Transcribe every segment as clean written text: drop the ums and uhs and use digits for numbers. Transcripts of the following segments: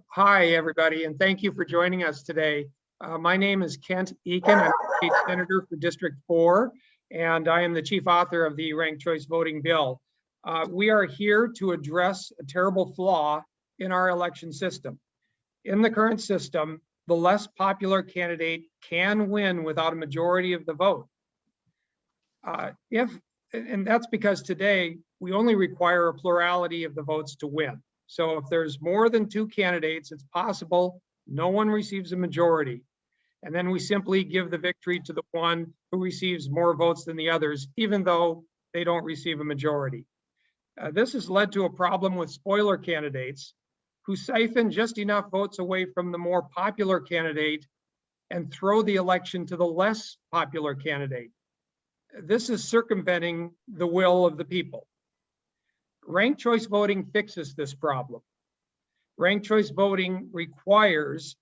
Hi, everybody, and thank you for joining us today. My name is Kent Eakin. I'm a state senator for District 4, and I am the chief author of the ranked choice voting bill. We are here to address a terrible flaw in our election system. In the current system, the less popular candidate can win without a majority of the vote. And that's because today we only require a plurality of the votes to win. So if there's more than two candidates, it's possible no one receives a majority. And then we simply give the victory to the one who receives more votes than the others, even though they don't receive a majority. This has led to a problem with spoiler candidates who siphon just enough votes away from the more popular candidate and throw the election to the less popular candidate. This is circumventing the will of the people. Ranked choice voting fixes this problem. Ranked choice voting requires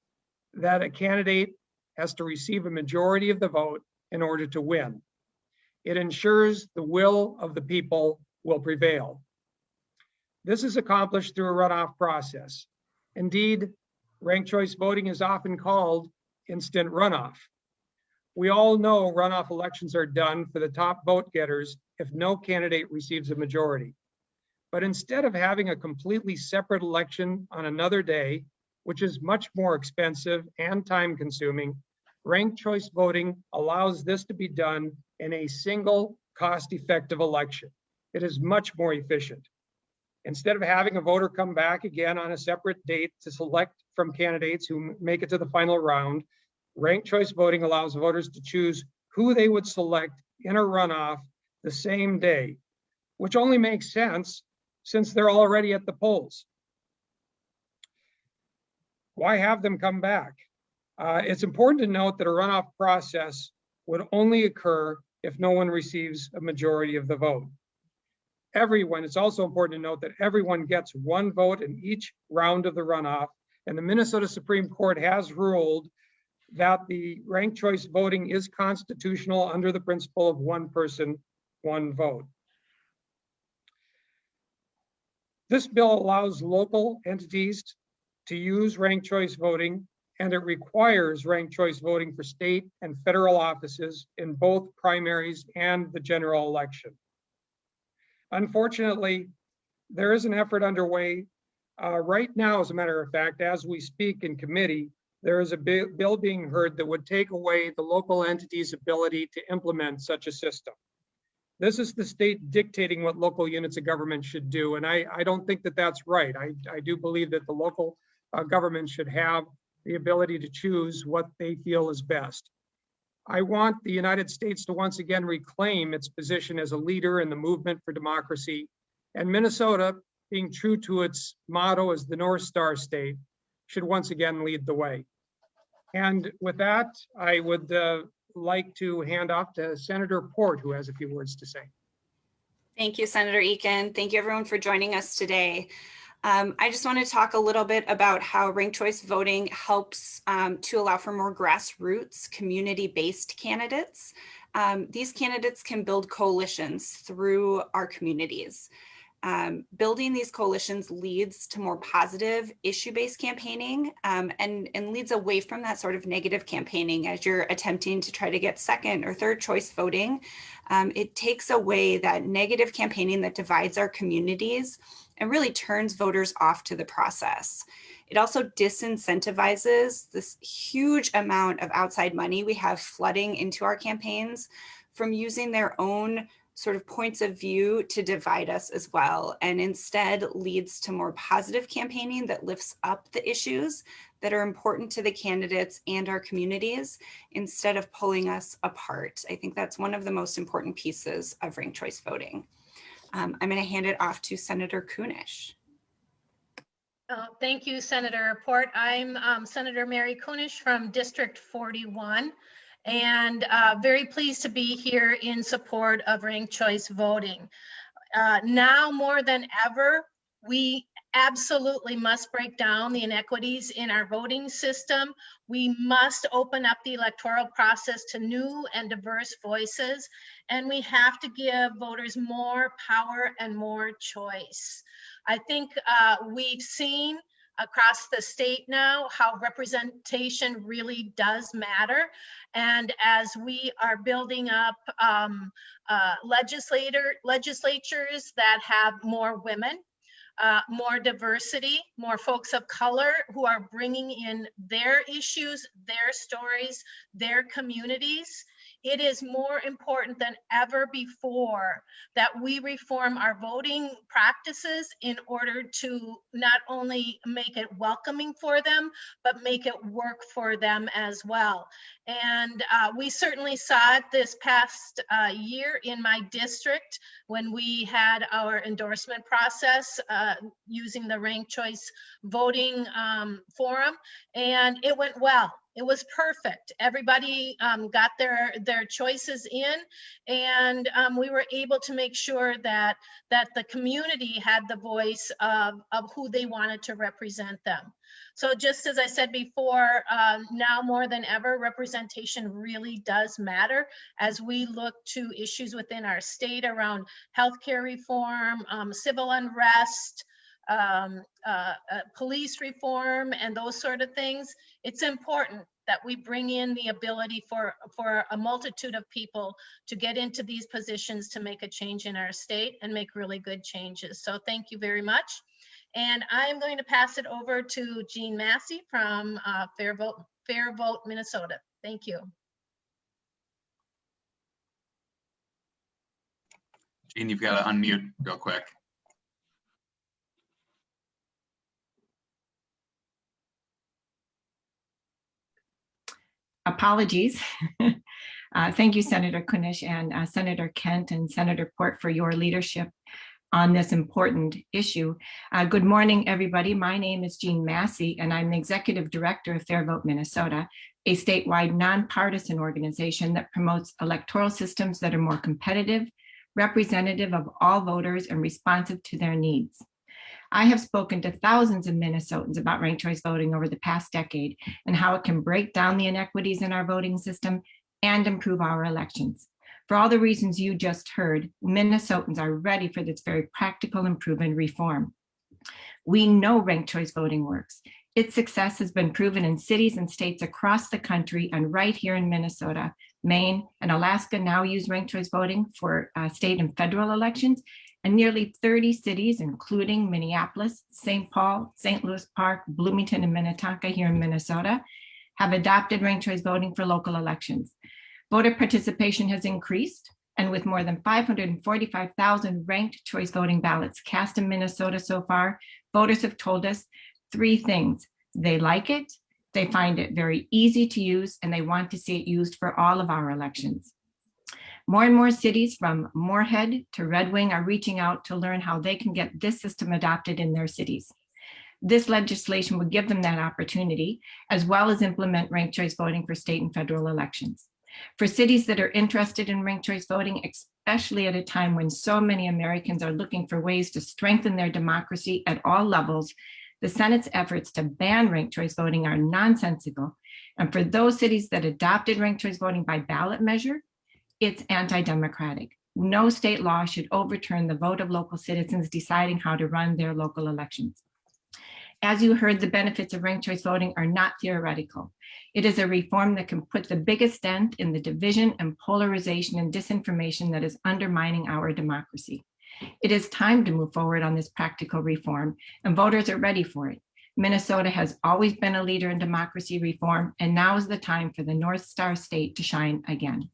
that a candidate has to receive a majority of the vote in order to win. It ensures the will of the people will prevail. This is accomplished through a runoff process. Indeed, ranked choice voting is often called instant runoff. We all know runoff elections are done for the top vote getters if no candidate receives a majority. But instead of having a completely separate election on another day, which is much more expensive and time consuming, ranked choice voting allows this to be done in a single cost-effective election. It is much more efficient. Instead of having a voter come back again on a separate date to select from candidates who make it to the final round, ranked choice voting allows voters to choose who they would select in a runoff the same day, which only makes sense since they're already at the polls. Why have them come back? It's important to note that a runoff process would only occur if no one receives a majority of the vote. It's also important to note that everyone gets one vote in each round of the runoff, and the Minnesota Supreme Court has ruled that the ranked choice voting is constitutional under the principle of one person, one vote. This bill allows local entities to use ranked choice voting, and it requires ranked choice voting for state and federal offices in both primaries and the general election. Unfortunately, there is an effort underway right now, as a matter of fact, as we speak in committee, there is a bill being heard that would take away the local entity's ability to implement such a system. This is the state dictating what local units of government should do, and I don't think that that's right. I do believe that the local government should have the ability to choose what they feel is best. I want the United States to once again reclaim its position as a leader in the movement for democracy, and Minnesota, being true to its motto as the North Star state, should once again lead the way. And with that, I would like to hand off to Senator Port, who has a few words to say. Thank you, Senator Eakin. Thank you, everyone, for joining us today. I just want to talk a little bit about how ranked choice voting helps to allow for more grassroots, community-based candidates. These candidates can build coalitions through our communities. Building these coalitions leads to more positive issue-based campaigning and leads away from that sort of negative campaigning as you're attempting to try to get second or third choice voting. It takes away that negative campaigning that divides our communities and really turns voters off to the process. It also disincentivizes this huge amount of outside money we have flooding into our campaigns from using their own sort of points of view to divide us as well, and instead leads to more positive campaigning that lifts up the issues that are important to the candidates and our communities instead of pulling us apart. I think that's one of the most important pieces of ranked choice voting. I'm going to hand it off to Senator Kunish. Thank you, Senator Port. I'm Senator Mary Kunish from District 41. And very pleased to be here in support of ranked choice voting. Now more than ever, we absolutely must break down the inequities in our voting system. We must open up the electoral process to new and diverse voices, and we have to give voters more power and more choice. I think we've seen across the state now how representation really does matter. And as we are building up legislatures that have more women, more diversity, more folks of color who are bringing in their issues, their stories, their communities, it is more important than ever before that we reform our voting practices in order to not only make it welcoming for them, but make it work for them as well. And we certainly saw it this past year in my district when we had our endorsement process using the ranked choice voting forum, and it went well. It was perfect. Everybody got their choices in, and we were able to make sure that the community had the voice of who they wanted to represent them. So just as I said before, now more than ever, representation really does matter as we look to issues within our state around healthcare reform, civil unrest, police reform, and those sort of things. It's important that we bring in the ability for a multitude of people to get into these positions to make a change in our state and make really good changes. So thank you very much. And I'm going to pass it over to Jean Massey from FairVote, Minnesota. Thank you. Jean, you've got to unmute real quick. Apologies. Thank you, Senator Kunish and Senator Kent and Senator Port for your leadership on this important issue. Good morning, everybody. My name is Jean Massey, and I'm the Executive Director of FairVote Minnesota, a statewide nonpartisan organization that promotes electoral systems that are more competitive, representative of all voters, and responsive to their needs. I have spoken to thousands of Minnesotans about ranked choice voting over the past decade and how it can break down the inequities in our voting system and improve our elections. For all the reasons you just heard, Minnesotans are ready for this very practical improvement reform. We know ranked choice voting works. Its success has been proven in cities and states across the country, and right here in Minnesota. Maine and Alaska now use ranked choice voting for state and federal elections, and nearly 30 cities, including Minneapolis, St. Paul, St. Louis Park, Bloomington, and Minnetonka here in Minnesota, have adopted ranked choice voting for local elections. Voter participation has increased, and with more than 545,000 ranked choice voting ballots cast in Minnesota so far, voters have told us 3 things. They like it, they find it very easy to use, and they want to see it used for all of our elections. More and more cities from Moorhead to Red Wing are reaching out to learn how they can get this system adopted in their cities. This legislation would give them that opportunity, as well as implement ranked choice voting for state and federal elections. For cities that are interested in ranked choice voting, especially at a time when so many Americans are looking for ways to strengthen their democracy at all levels, the Senate's efforts to ban ranked choice voting are nonsensical. And for those cities that adopted ranked choice voting by ballot measure, it's anti-democratic. No state law should overturn the vote of local citizens deciding how to run their local elections. As you heard, the benefits of ranked choice voting are not theoretical. It is a reform that can put the biggest dent in the division and polarization and disinformation that is undermining our democracy. It is time to move forward on this practical reform, and voters are ready for it. Minnesota has always been a leader in democracy reform, and now is the time for the North Star state to shine again.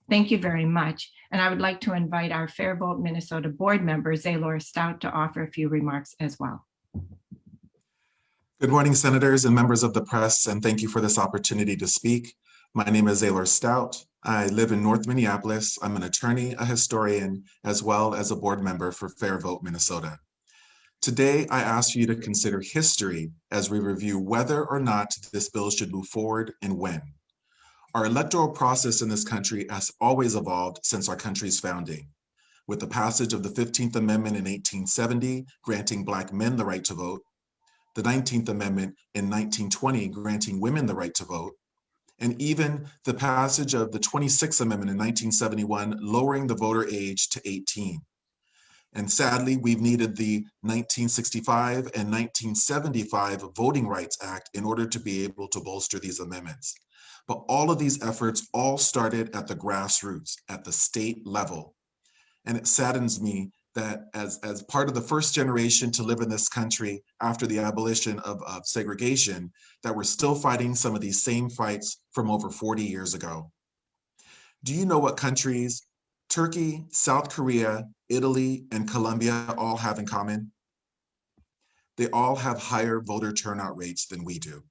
Thank you very much. And I would like to invite our FairVote Minnesota board member, Zaylor Stout, to offer a few remarks as well. Good morning, senators and members of the press, and thank you for this opportunity to speak. My name is Zaylor Stout. I live in North Minneapolis. I'm an attorney, a historian, as well as a board member for FairVote Minnesota. Today, I ask you to consider history as we review whether or not this bill should move forward and when. Our electoral process in this country has always evolved since our country's founding. With the passage of the 15th Amendment in 1870, granting Black men the right to vote, the 19th Amendment in 1920, granting women the right to vote, and even the passage of the 26th Amendment in 1971, lowering the voter age to 18. And sadly, we've needed the 1965 and 1975 Voting Rights Act in order to be able to bolster these amendments. But all of these efforts all started at the grassroots, at the state level. And it saddens me that as part of the first generation to live in this country after the abolition of segregation, that we're still fighting some of these same fights from over 40 years ago. Do you know what countries Turkey, South Korea, Italy, and Colombia all have in common? They all have higher voter turnout rates than we do.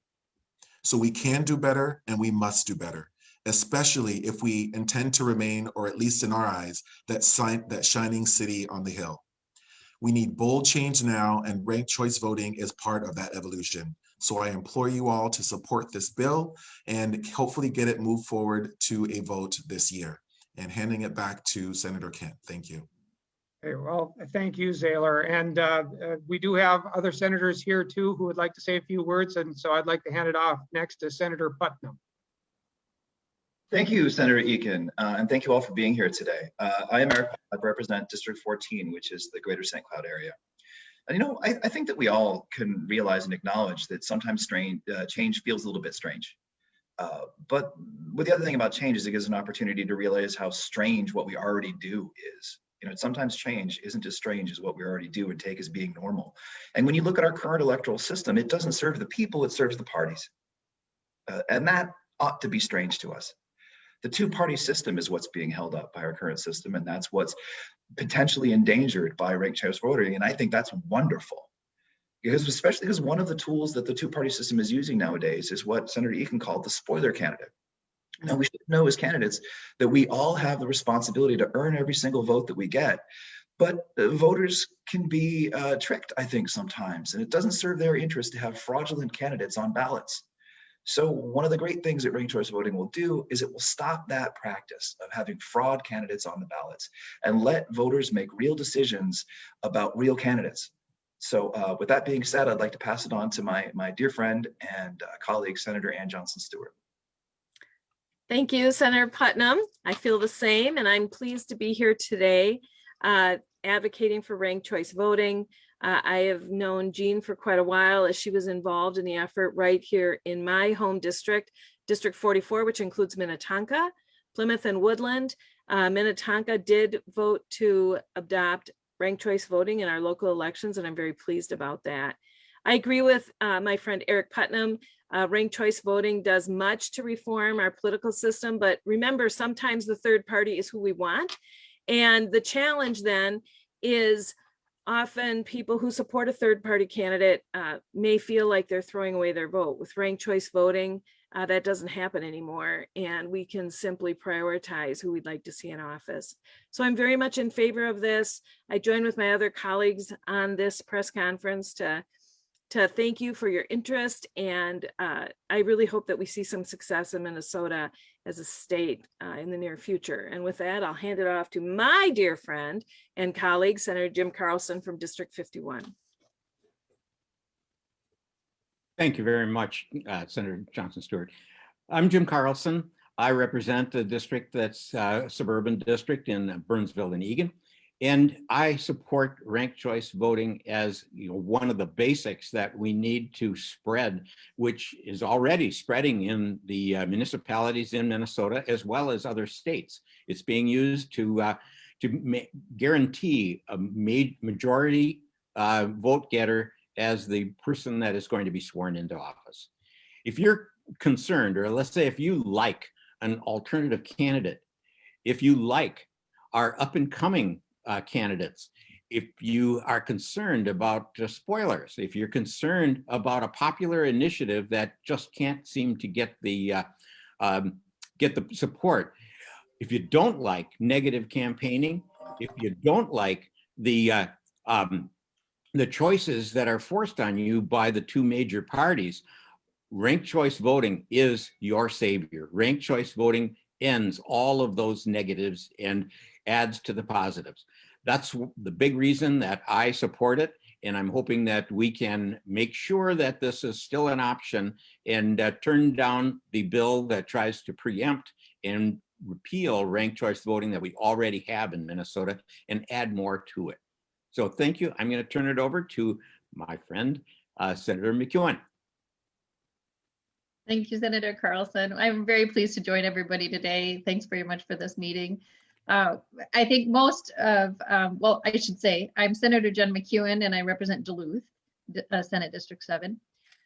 So we can do better and we must do better, especially if we intend to remain, or at least in our eyes, that shining city on the hill. We need bold change now, and ranked choice voting is part of that evolution. So I implore you all to support this bill and hopefully get it moved forward to a vote this year. And handing it back to Senator Kent. Thank you. Okay, well, thank you, Zaylor. And we do have other senators here too who would like to say a few words. And so I'd like to hand it off next to Senator Putnam. Thank you, Senator Eakin, and thank you all for being here today. I am Eric. I represent District 14, which is the greater St. Cloud area. And I think that we all can realize and acknowledge that sometimes change feels a little bit strange. But the other thing about change is it gives an opportunity to realize how strange what we already do is. Sometimes change isn't as strange as what we already do and take as being normal. And when you look at our current electoral system, it doesn't serve the people, it serves the parties. And that ought to be strange to us. The two-party system is what's being held up by our current system, and that's what's potentially endangered by ranked choice voting. And I think that's wonderful. Especially because one of the tools that the two-party system is using nowadays is what Senator Eakin called the spoiler candidate. Now, we should know as candidates that we all have the responsibility to earn every single vote that we get, but voters can be tricked, I think, sometimes, and it doesn't serve their interest to have fraudulent candidates on ballots. So one of the great things that ranked choice voting will do is it will stop that practice of having fraud candidates on the ballots and let voters make real decisions about real candidates. So with that being said, I'd like to pass it on to my dear friend and colleague, Senator Ann Johnson Stewart. Thank you, Senator Putnam. I feel the same, and I'm pleased to be here today advocating for ranked choice voting. I have known Jean for quite a while as she was involved in the effort right here in my home district, District 44, which includes Minnetonka, Plymouth, and Woodland. Minnetonka did vote to adopt ranked choice voting in our local elections, and I'm very pleased about that. I agree with my friend Eric Putnam. Ranked choice voting does much to reform our political system, but remember, sometimes the third party is who we want. And the challenge then is often people who support a third party candidate may feel like they're throwing away their vote. With ranked choice voting, that doesn't happen anymore, and we can simply prioritize who we'd like to see in office. So I'm very much in favor of this. I join with my other colleagues on this press conference to thank you for your interest, and I really hope that we see some success in Minnesota as a state in the near future. And with that, I'll hand it off to my dear friend and colleague, Senator Jim Carlson from District 51. Thank you very much, Senator Johnson Stewart. I'm Jim Carlson. I represent the district that's a suburban district in Burnsville and Eagan. And I support ranked choice voting as one of the basics that we need to spread, which is already spreading in the municipalities in Minnesota as well as other states. It's being used to guarantee a majority vote getter as the person that is going to be sworn into office. If you're concerned, or let's say if you like an alternative candidate, if you like our up and coming candidates, if you are concerned about spoilers, if you're concerned about a popular initiative that just can't seem to get the support, if you don't like negative campaigning, if you don't like the choices that are forced on you by the two major parties, ranked choice voting is your savior. Ranked choice voting ends all of those negatives and adds to the positives. That's the big reason that I support it. And I'm hoping that we can make sure that this is still an option and turn down the bill that tries to preempt and repeal ranked choice voting that we already have in Minnesota and add more to it. So thank you. I'm going to turn it over to my friend, Senator McEwen. Thank you, Senator Carlson. I'm very pleased to join everybody today. Thanks very much for this meeting. I think most of, well, I should say, I'm Senator Jen McEwen and I represent Duluth, Senate District 7.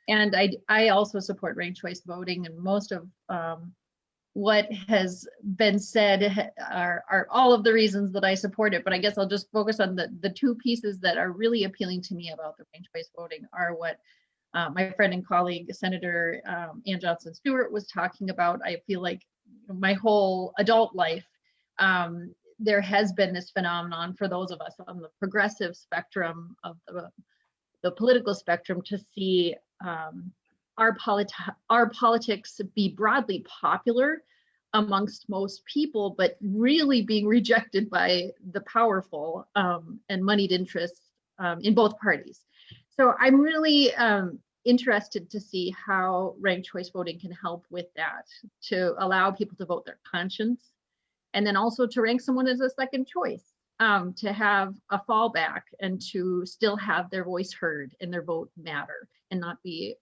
And I also support ranked choice voting, and most of what has been said are all of the reasons that I support it. But I guess I'll just focus on the two pieces that are really appealing to me about the ranked choice voting are what my friend and colleague, Senator Ann Johnson Stewart, was talking about. I feel like my whole adult life, there has been this phenomenon for those of us on the progressive spectrum of the political spectrum to see our politics be broadly popular amongst most people, but really being rejected by the powerful and moneyed interests in both parties. So I'm really interested to see how ranked choice voting can help with that, to allow people to vote their conscience, and then also to rank someone as a second choice, to have a fallback and to still have their voice heard and their vote matter, and not be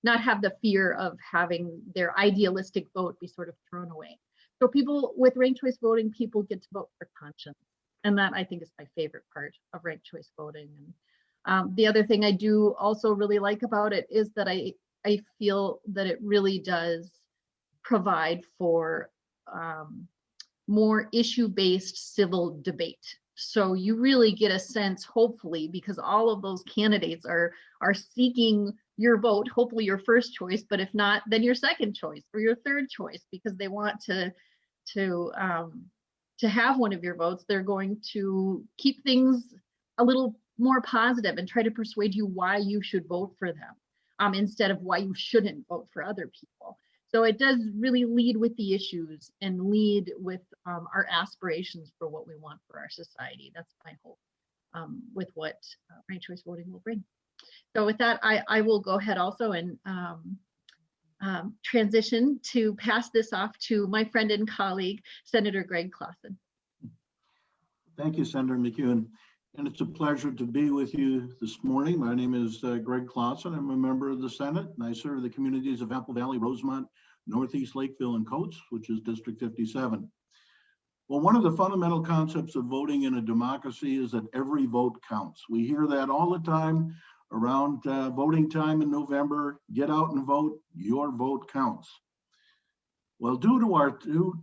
not have the fear of having their idealistic vote be sort of thrown away. So people with ranked choice voting, people get to vote for conscience, and that I think is my favorite part of ranked choice voting. And the other thing I do also really like about it is that I feel that it really does provide for more issue-based civil debate. So you really get a sense, hopefully, because all of those candidates are seeking your vote, hopefully your first choice, but if not, then your second choice or your third choice, because they want to have one of your votes. They're going to keep things a little more positive and try to persuade you why you should vote for them, instead of why you shouldn't vote for other people. So it does really lead with the issues and lead with our aspirations for what we want for our society. That's my hope with what ranked choice voting will bring. So with that, I will go ahead also and transition to pass this off to my friend and colleague, Senator Greg Clausen. Thank you, Senator McEwen. And it's a pleasure to be with you this morning. My name is Greg Clausen. I'm a member of the Senate, and I serve the communities of Apple Valley, Rosemont, Northeast Lakeville, and Coates, which is District 57. Well, one of the fundamental concepts of voting in a democracy is that every vote counts. We hear that all the time around voting time in November. Get out and vote, your vote counts. Well, due to our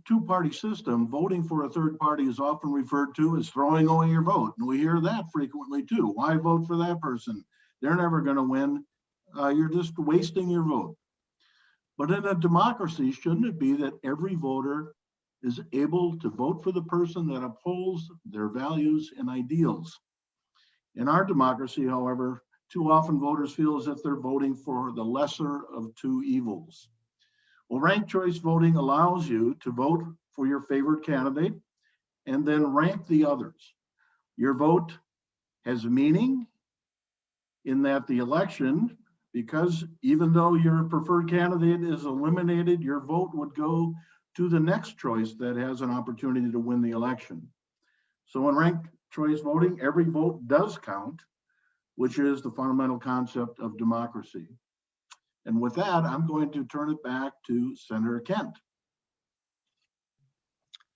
two-party system, voting for a third party is often referred to as throwing away your vote. And we hear that frequently too. Why vote for that person? They're never going to win. You're just wasting your vote. But in a democracy, shouldn't it be that every voter is able to vote for the person that upholds their values and ideals? In our democracy, however, too often voters feel as if they're voting for the lesser of two evils. Well, ranked choice voting allows you to vote for your favorite candidate and then rank the others. Your vote has meaning in that the election, because even though your preferred candidate is eliminated, your vote would go to the next choice that has an opportunity to win the election. So in ranked choice voting, every vote does count, which is the fundamental concept of democracy. And with that, I'm going to turn it back to Senator Kent.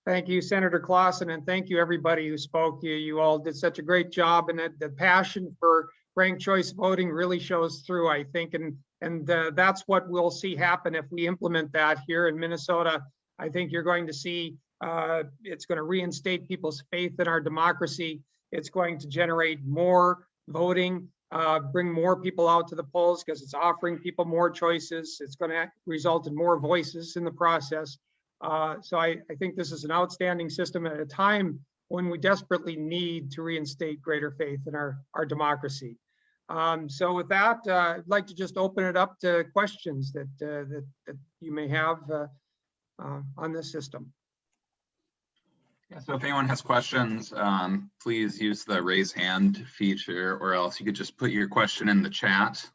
Thank you, Senator Clausen, and thank you everybody who spoke. You all did such a great job, and the passion for ranked choice voting really shows through, I think, and that's what we'll see happen if we implement that here in Minnesota. I think you're going to see it's going to reinstate people's faith in our democracy. It's going to generate more voting, bring more people out to the polls because it's offering people more choices. It's going to result in more voices in the process. So I think this is an outstanding system at a time when we desperately need to reinstate greater faith in our democracy. So with that, I'd like to just open it up to questions that you may have on this system. Yeah, so if anyone has questions, please use the raise hand feature, or else you could just put your question in the chat.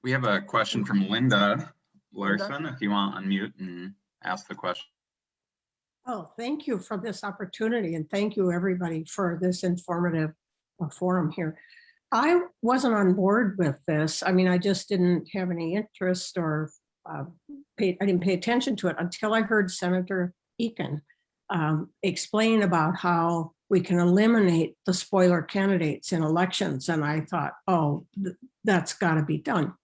We have a question from Linda Larson, if you want to unmute and ask the question. Oh, thank you for this opportunity, and thank you everybody for this informative forum here. I wasn't on board with this. I mean, I just didn't have any interest or I didn't pay attention to it until I heard Senator Eakin explain about how we can eliminate the spoiler candidates in elections. And I thought, oh, that's got to be done.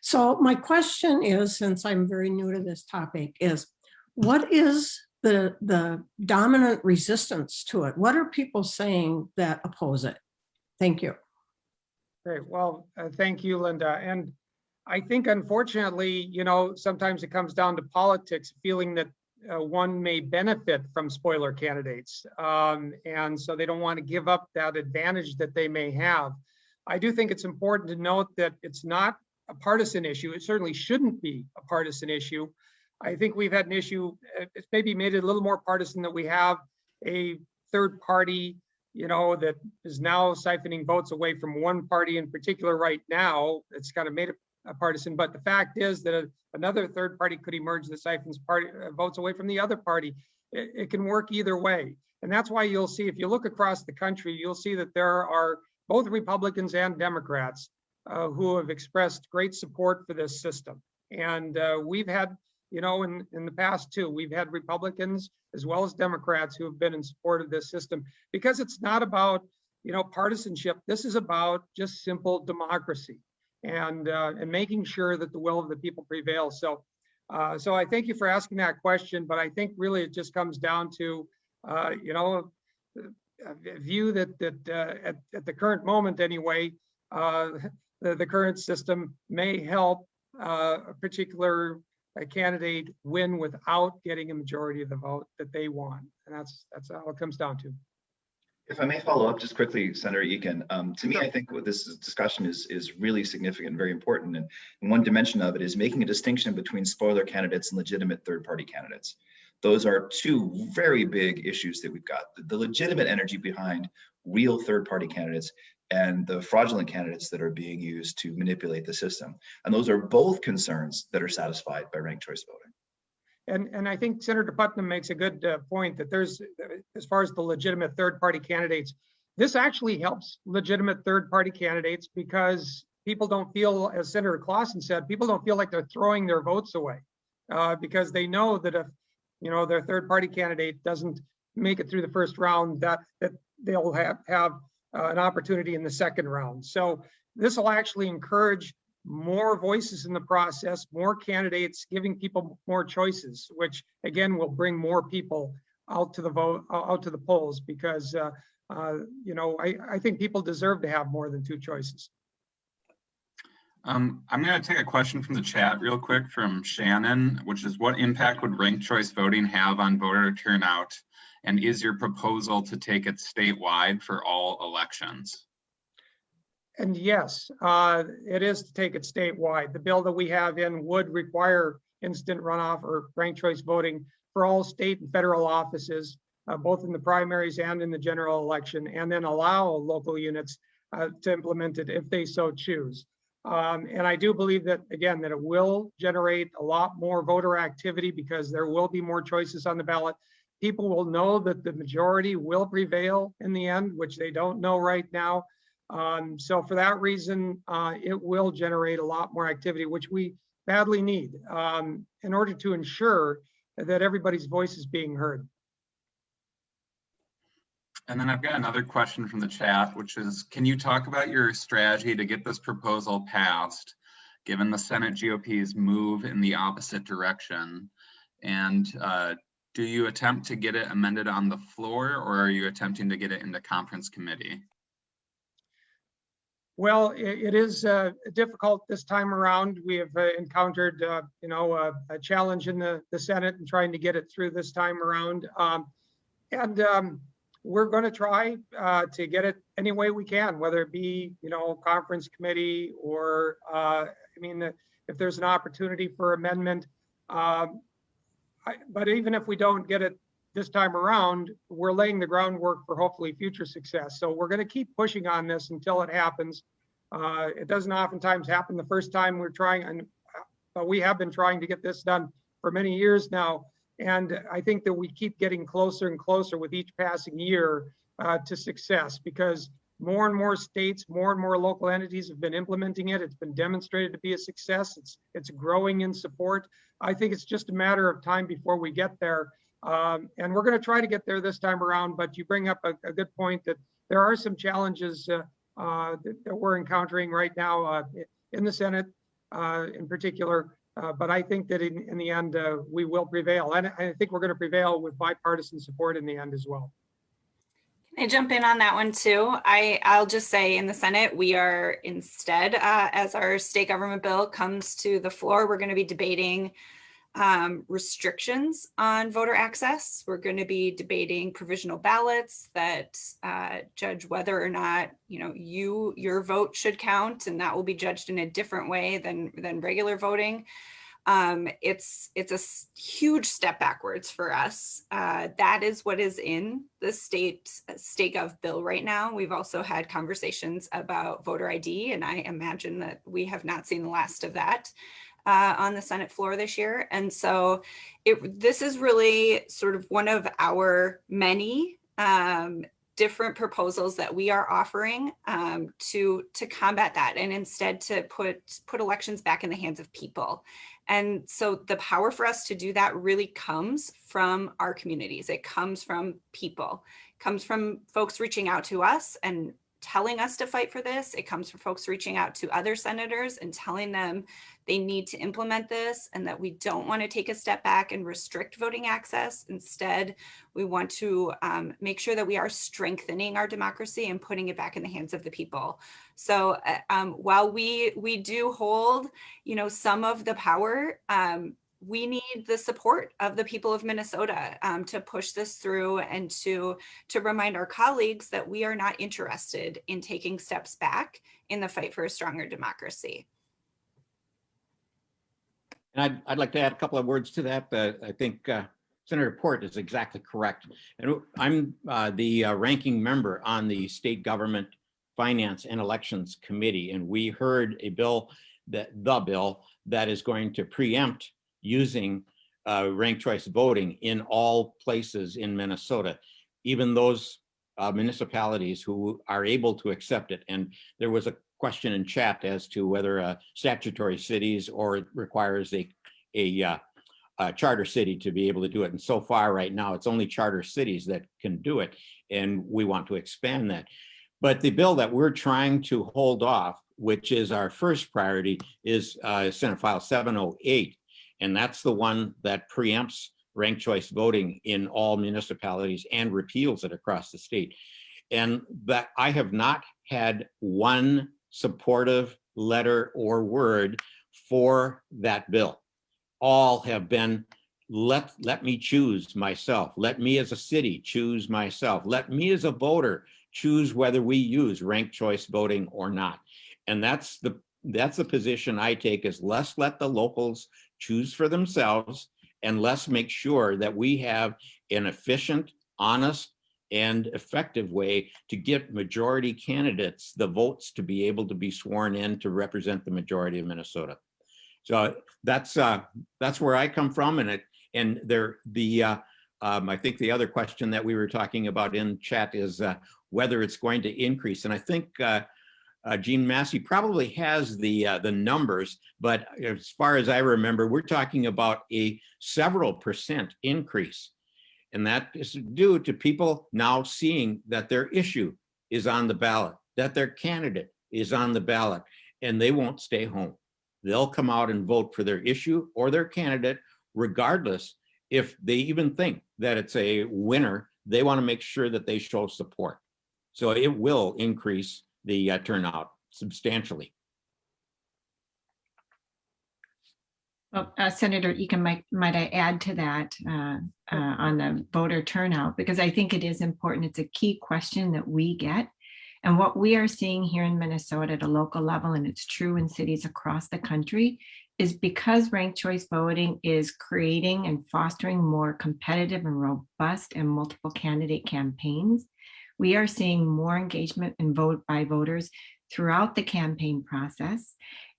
So my question is, since I'm very new to this topic, is what is the dominant resistance to it? What are people saying that oppose it? Thank you. Great. Well, thank you, Linda. And I think, unfortunately, you know, sometimes it comes down to politics, feeling that one may benefit from spoiler candidates. And so they don't want to give up that advantage that they may have. I do think it's important to note that it's not a partisan issue. It certainly shouldn't be a partisan issue. I think we've had an issue, it's maybe made it a little more partisan, that we have a third party, you know, that is now siphoning votes away from one party in particular right now. It's kind of made it a partisan, but the fact is that another third party could emerge that siphons votes away from the other party. It can work either way. And that's why you'll see, if you look across the country, you'll see that there are both Republicans and Democrats who have expressed great support for this system. And we've had, you know, in the past too, we've had Republicans as well as Democrats who have been in support of this system, because it's not about, you know, partisanship. This is about just simple democracy and making sure that the will of the people prevails. So I thank you for asking that question, but I think really it just comes down to, you know, a view that at the current moment anyway, the current system may help a particular candidate win without getting a majority of the vote that they want. And that's all it comes down to. If I may follow up just quickly, Senator Eakin, to me, I think what this discussion is really significant and very important. And one dimension of it is making a distinction between spoiler candidates and legitimate third-party candidates. Those are two very big issues that we've got. The legitimate energy behind real third-party candidates and the fraudulent candidates that are being used to manipulate the system. And those are both concerns that are satisfied by ranked choice voting. And I think Senator Putnam makes a good point that there's, as far as the legitimate third-party candidates, this actually helps legitimate third-party candidates, because people don't feel, as Senator Clausen said, people don't feel like they're throwing their votes away because they know that if, you know, their third-party candidate doesn't make it through the first round, that they'll have an opportunity in the second round. So this will actually encourage more voices in the process, more candidates, giving people more choices, which again will bring more people out to the vote, out to the polls, because you know, I think people deserve to have more than two choices. I'm going to take a question from the chat real quick from Shannon, which is, what impact would ranked choice voting have on voter turnout? And is your proposal to take it statewide for all elections? And yes, it is to take it statewide. The bill that we have in would require instant runoff or ranked choice voting for all state and federal offices, both in the primaries and in the general election, and then allow local units to implement it if they so choose. And I do believe that, again, that it will generate a lot more voter activity, because there will be more choices on the ballot. People will know that the majority will prevail in the end, which they don't know right now. So for that reason, it will generate a lot more activity, which we badly need in order to ensure that everybody's voice is being heard. And then I've got another question from the chat, which is, can you talk about your strategy to get this proposal passed, given the Senate GOP's move in the opposite direction? And do you attempt to get it amended on the floor, or are you attempting to get it into conference committee? Well, it is difficult this time around. We have encountered, you know, a challenge in the Senate and trying to get it through this time around. We're going to try to get it any way we can, whether it be, you know, conference committee or, I mean, if there's an opportunity for amendment. But even if we don't get it this time around, we're laying the groundwork for hopefully future success. So we're going to keep pushing on this until it happens. It doesn't oftentimes happen the first time we're trying, but we have been trying to get this done for many years now. And I think that we keep getting closer and closer with each passing year to success, because more and more states, more and more local entities have been implementing it. It's been demonstrated to be a success. It's growing in support. I think it's just a matter of time before we get there. And we're going to try to get there this time around, but you bring up a good point that there are some challenges that we're encountering right now in the Senate in particular. But I think that in the end, we will prevail. And I think we're going to prevail with bipartisan support in the end as well. Can I jump in on that one too? I'll just say in the Senate, we are instead, as our state government bill comes to the floor, we're going to be debating restrictions on voter access. We're going to be debating provisional ballots that judge whether or not your vote should count, and that will be judged in a different way than regular voting. It's a huge step backwards for us. That is what is in the state gov bill right now. We've also had conversations about voter ID, and I imagine that we have not seen the last of that on the Senate floor this year. And so this is really sort of one of our many different proposals that we are offering to combat that, and instead to put elections back in the hands of people. And so the power for us to do that really comes from our communities. It comes from people. It comes from folks reaching out to us and telling us to fight for this. It comes from folks reaching out to other senators and telling them they need to implement this, and that we don't want to take a step back and restrict voting access. Instead, we want to make sure that we are strengthening our democracy and putting it back in the hands of the people. So while we do hold, some of the power, we need the support of the people of Minnesota to push this through, and to remind our colleagues that we are not interested in taking steps back in the fight for a stronger democracy. And I'd like to add a couple of words to that. I think Senator Port is exactly correct. And I'm the ranking member on the State Government Finance and Elections Committee, and we heard the bill that is going to preempt using ranked choice voting in all places in Minnesota, even those municipalities who are able to accept it. And there was a question in chat as to whether statutory cities or it requires a charter city to be able to do it. And so far right now, it's only charter cities that can do it. And we want to expand that. But the bill that we're trying to hold off, which is our first priority, is Senate File 708. And that's the one that preempts ranked choice voting in all municipalities and repeals it across the state. And that I have not had one supportive letter or word for that bill. All have been, let me choose myself. Let me as a city choose myself. Let me as a voter choose whether we use ranked choice voting or not. And that's the position I take, is let's let the locals choose for themselves, and let's make sure that we have an efficient, honest, and effective way to get majority candidates the votes to be able to be sworn in to represent the majority of Minnesota. So that's where I come from, and I think the other question that we were talking about in chat is whether it's going to increase. And I think Gene Massey probably has the numbers, but as far as I remember, we're talking about a several percent increase. And that is due to people now seeing that their issue is on the ballot, that their candidate is on the ballot, and they won't stay home. They'll come out and vote for their issue or their candidate, regardless if they even think that it's a winner. They want to make sure that they show support. So it will increase the turnout substantially. Well, Senator Eakin, might I add to that on the voter turnout, because I think it is important. It's a key question that we get. And what we are seeing here in Minnesota at a local level, and it's true in cities across the country, is because ranked choice voting is creating and fostering more competitive and robust and multiple candidate campaigns, we are seeing more engagement in vote by voters throughout the campaign process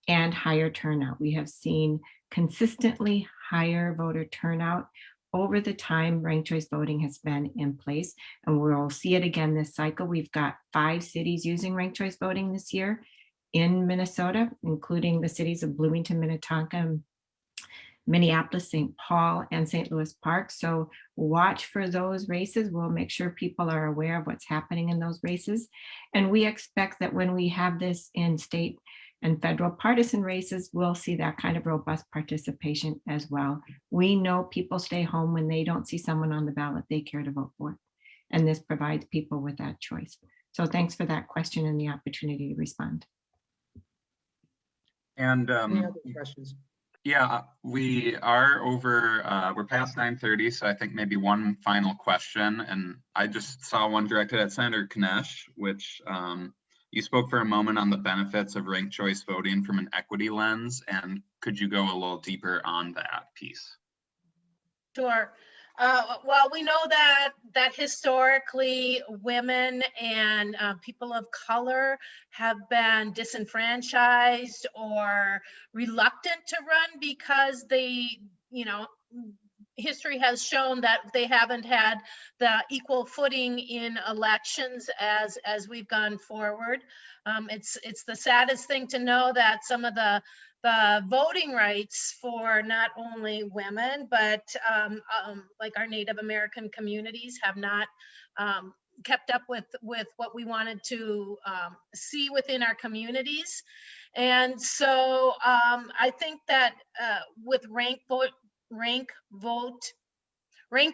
and higher turnout. We have seen consistently higher voter turnout over the time ranked choice voting has been in place, and we'll see it again this cycle. We've got 5 cities using ranked choice voting this year in Minnesota, including the cities of Bloomington, Minnetonka, Minneapolis, St. Paul, and St. Louis Park. So watch for those races. We'll make sure people are aware of what's happening in those races. And we expect that when we have this in state and federal partisan races, we'll see that kind of robust participation as well. We know people stay home when they don't see someone on the ballot they care to vote for. And this provides people with that choice. So thanks for that question and the opportunity to respond. And Any other questions? yeah, we are over, we're past 9:30, so I think maybe one final question. And I just saw one directed at Senator Knish, which you spoke for a moment on the benefits of ranked choice voting from an equity lens. And could you go a little deeper on that piece? Sure. Well, we know that historically women and people of color have been disenfranchised or reluctant to run because they, history has shown that they haven't had the equal footing in elections as we've gone forward. It's the saddest thing to know that some of the voting rights for not only women, but like our Native American communities have not kept up with what we wanted to see within our communities. And so I think that with ranked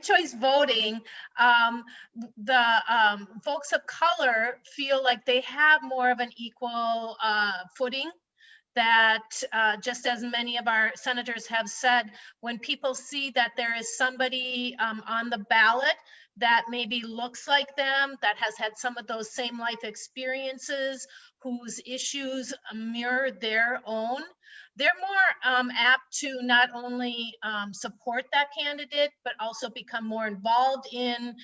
choice voting, the folks of color feel like they have more of an equal footing. That just as many of our senators have said, when people see that there is somebody on the ballot that maybe looks like them, that has had some of those same life experiences, whose issues mirror their own, they're more apt to not only support that candidate, but also become more involved in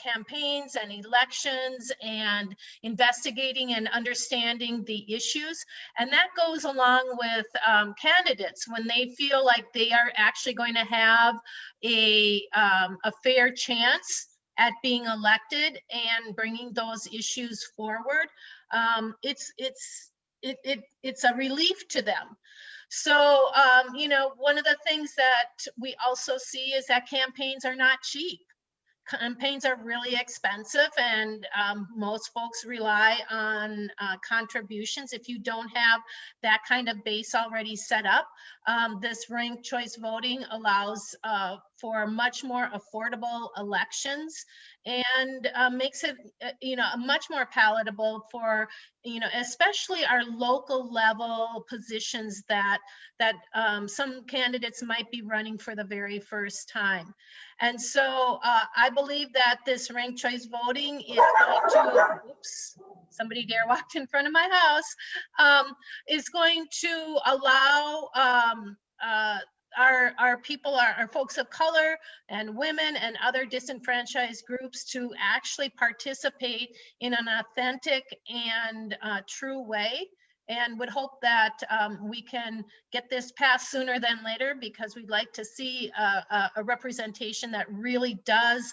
campaigns and elections and investigating and understanding the issues. And that goes along with candidates when they feel like they are actually going to have a fair chance at being elected and bringing those issues forward. It's a relief to them. So, one of the things that we also see is that campaigns are not cheap. Campaigns are really expensive, and most folks rely on contributions. If you don't have that kind of base already set up, this ranked choice voting allows for much more affordable elections and makes it, much more palatable for, especially our local level positions that some candidates might be running for the very first time. And so I believe that this ranked choice voting is going to, oops, somebody dare walked in front of my house, is going to allow our people, our folks of color and women and other disenfranchised groups to actually participate in an authentic and true way. And would hope that we can get this passed sooner than later, because we'd like to see a representation that really does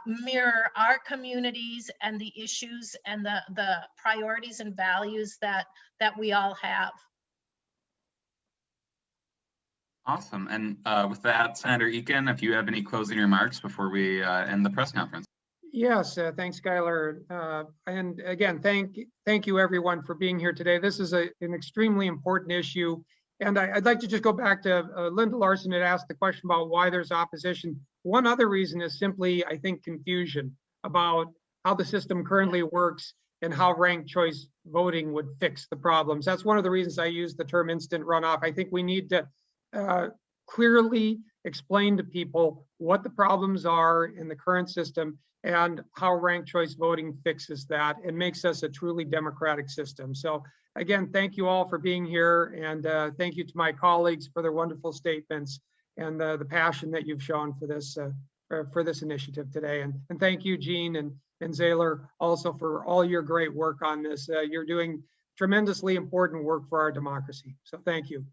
mirror our communities and the issues and the priorities and values that we all have. Awesome. And with that, Senator Eakin, if you have any closing remarks before we end the press conference. Yes, thanks, Skylar. And again, thank you everyone for being here today. This is an extremely important issue. And I'd like to just go back to Linda Larson had asked the question about why there's opposition. One other reason is simply, I think, confusion about how the system currently works and how ranked choice voting would fix the problems. That's one of the reasons I use the term instant runoff. I think we need to clearly explain to people what the problems are in the current system and how ranked choice voting fixes that and makes us a truly democratic system. So again, thank you all for being here, and thank you to my colleagues for their wonderful statements and the passion that you've shown for this initiative today. And thank you, Jean and and Zaylor also for all your great work on this. You're doing tremendously important work for our democracy. So thank you.